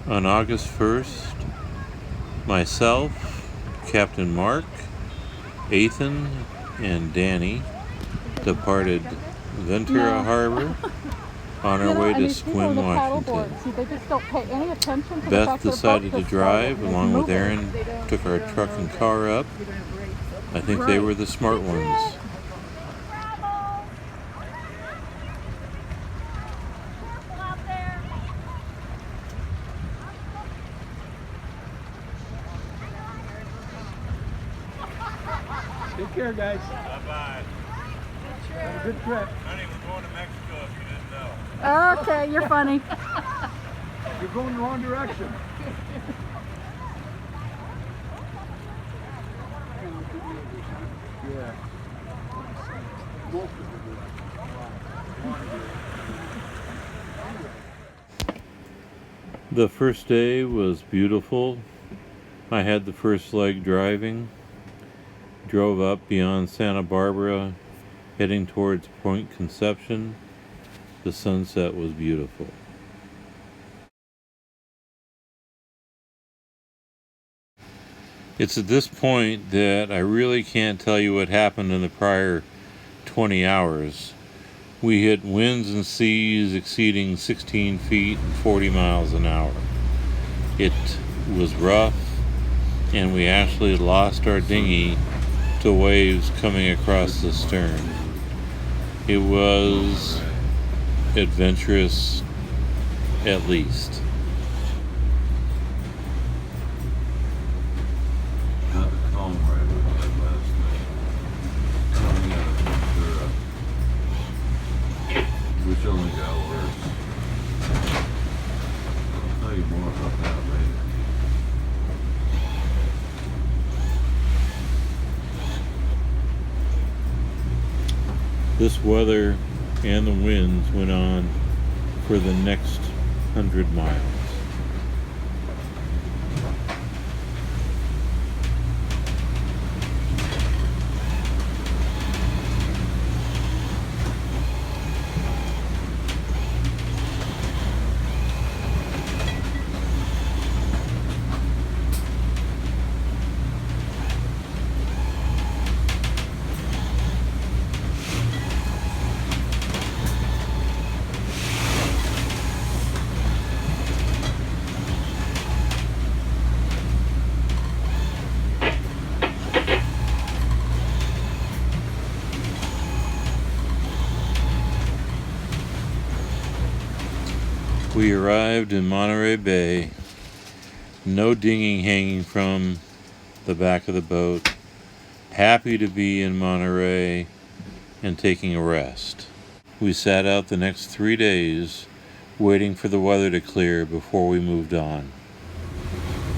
On August 1st, myself, Captain Mark, Ethan, and Danny departed Ventura Harbor on our way to Sequim, Washington. Beth decided to drive along with Aaron, took our truck and car up. I think they were the smart ones. Take care, guys. Bye-bye. Have a good trip. Honey, we're going to Mexico if you didn't know. Okay, you're funny. You're going the wrong direction. Yeah. The first day was beautiful. I had the first leg driving. Drove up beyond Santa Barbara, heading towards Point Conception. The sunset was beautiful. It's at this point that I really can't tell you what happened in the prior 20 hours. We hit winds and seas exceeding 16 feet and 40 miles an hour. It was rough, and we actually lost our dinghy to waves coming across the stern. It was adventurous, at least. Had a calm ride we had last night. Coming out of Ventura, which only got worse. I'll tell you more about that later. This weather and the winds went on for the next 100 miles. We arrived in Monterey Bay. No dinghy hanging from the back of the boat. Happy to be in Monterey and taking a rest. We sat out the next 3 days waiting for the weather to clear before we moved on.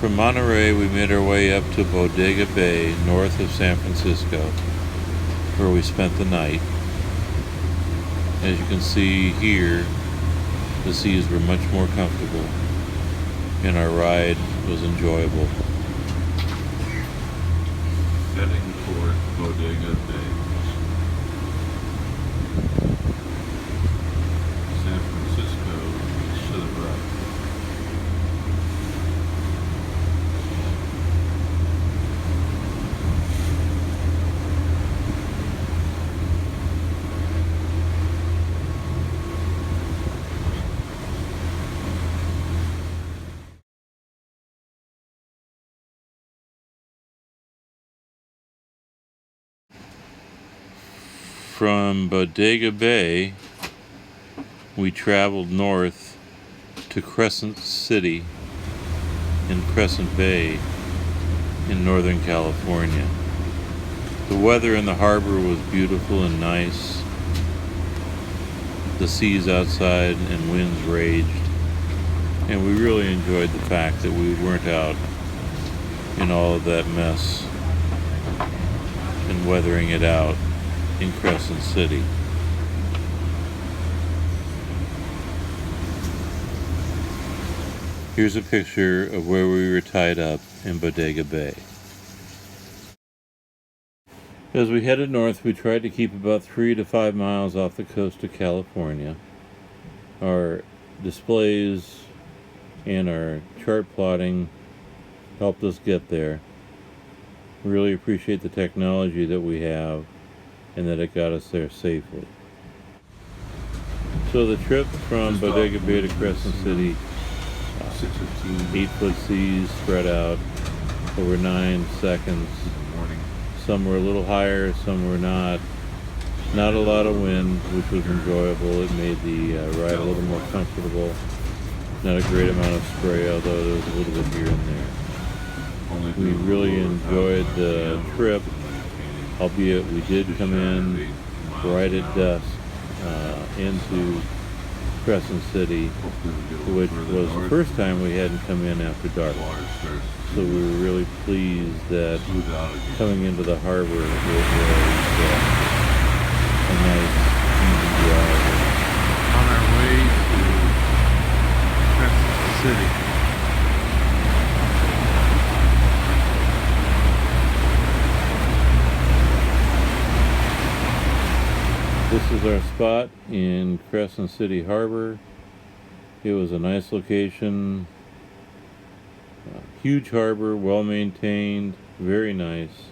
From Monterey, we made our way up to Bodega Bay, north of San Francisco, where we spent the night. As you can see here, the seas were much more comfortable, and our ride was enjoyable. Heading toward Bodega Bay. San Francisco is to the right. From Bodega Bay, we traveled north to Crescent City in Crescent Bay in Northern California. The weather in the harbor was beautiful and nice. The seas outside and winds raged, and we really enjoyed the fact that we weren't out in all of that mess and weathering it out in Crescent City. Here's a picture of where we were tied up in Bodega Bay. As we headed north, we tried to keep about 3 to 5 miles off the coast of California. Our displays and our chart plotting helped us get there. Really appreciate the technology that we have and that it got us there safely. So the trip from Bodega Bay to Crescent City, 6:15 8-foot seas spread out over 9 seconds. in the morning. Some were a little higher, some were not. Not a lot of wind, which was enjoyable. It made the ride a little more comfortable. Not a great amount of spray, although there was a little bit here and there. We really enjoyed the trip, albeit we did come in right at dusk into Crescent City, which was the first time we hadn't come in after dark. So we were really pleased that coming into the harbor it was a nice, easy drive. On our way to Crescent City. This is our spot in Crescent City Harbor. It was a nice location, huge harbor, well maintained, very nice.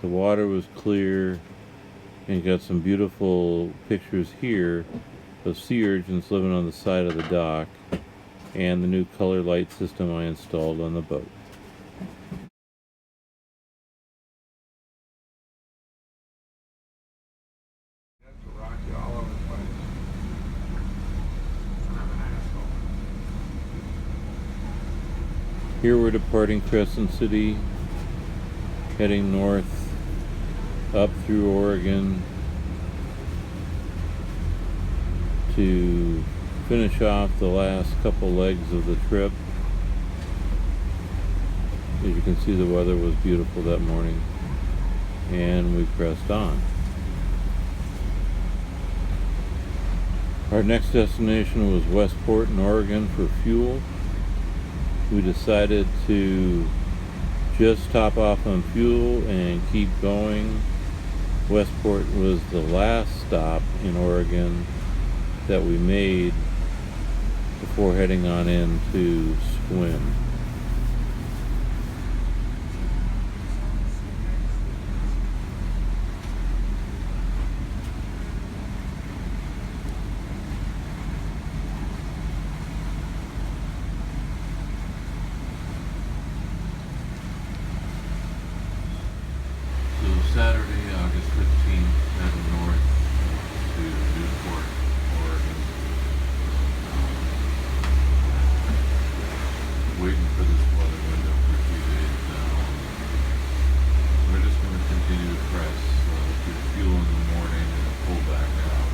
The water was clear, and you got some beautiful pictures here of sea urchins living on the side of the dock, and the new color light system I installed on the boat. Here we're departing Crescent City, heading north up through Oregon to finish off the last couple legs of the trip. As you can see, the weather was beautiful that morning, and we pressed on. Our next destination was Westport in Oregon for fuel. We decided to just top off on fuel and keep going. Westport was the last stop in Oregon that we made before heading on into Sequim. Saturday, August 15th, heading north to Newport, Oregon. Waiting for this weather window for a few days now. We're just going to continue to press, get fuel in the morning and pull back out.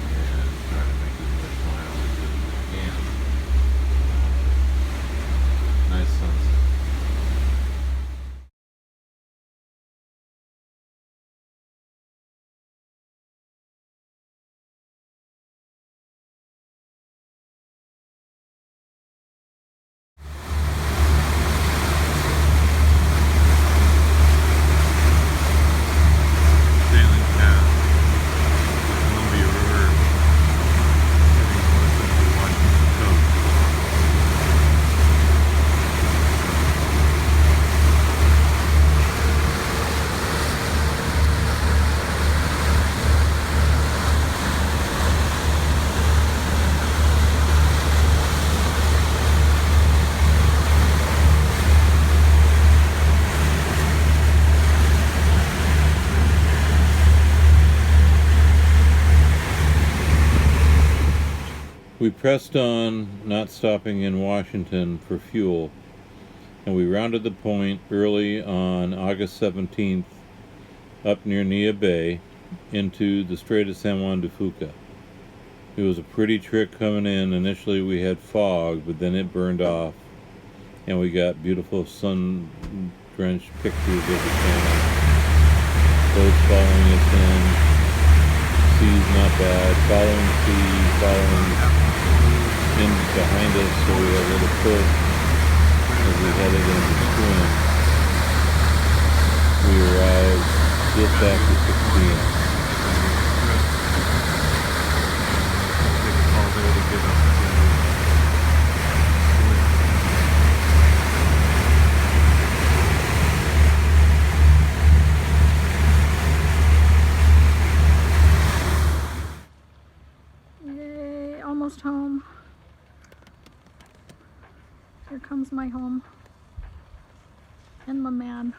And try to make as much mileage as we can. Nice sunset. We pressed on, not stopping in Washington for fuel, and we rounded the point early on August 17th up near Nia Bay into the Strait of San Juan de Fuca. It was a pretty trick coming in. Initially we had fog, but then it burned off, and we got beautiful sun-drenched pictures of the channel. Boats following us in, seas not bad, following in behind us, so we had a little push as we headed into Sequim. We arrived just after 6 p.m. Take all day to get up to Here comes my home and my man.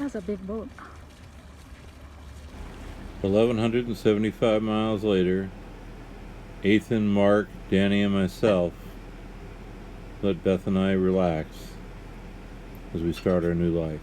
That's a big boat. 1,175 miles later, Ethan, Mark, Danny, and myself let Beth and I relax as we start our new life.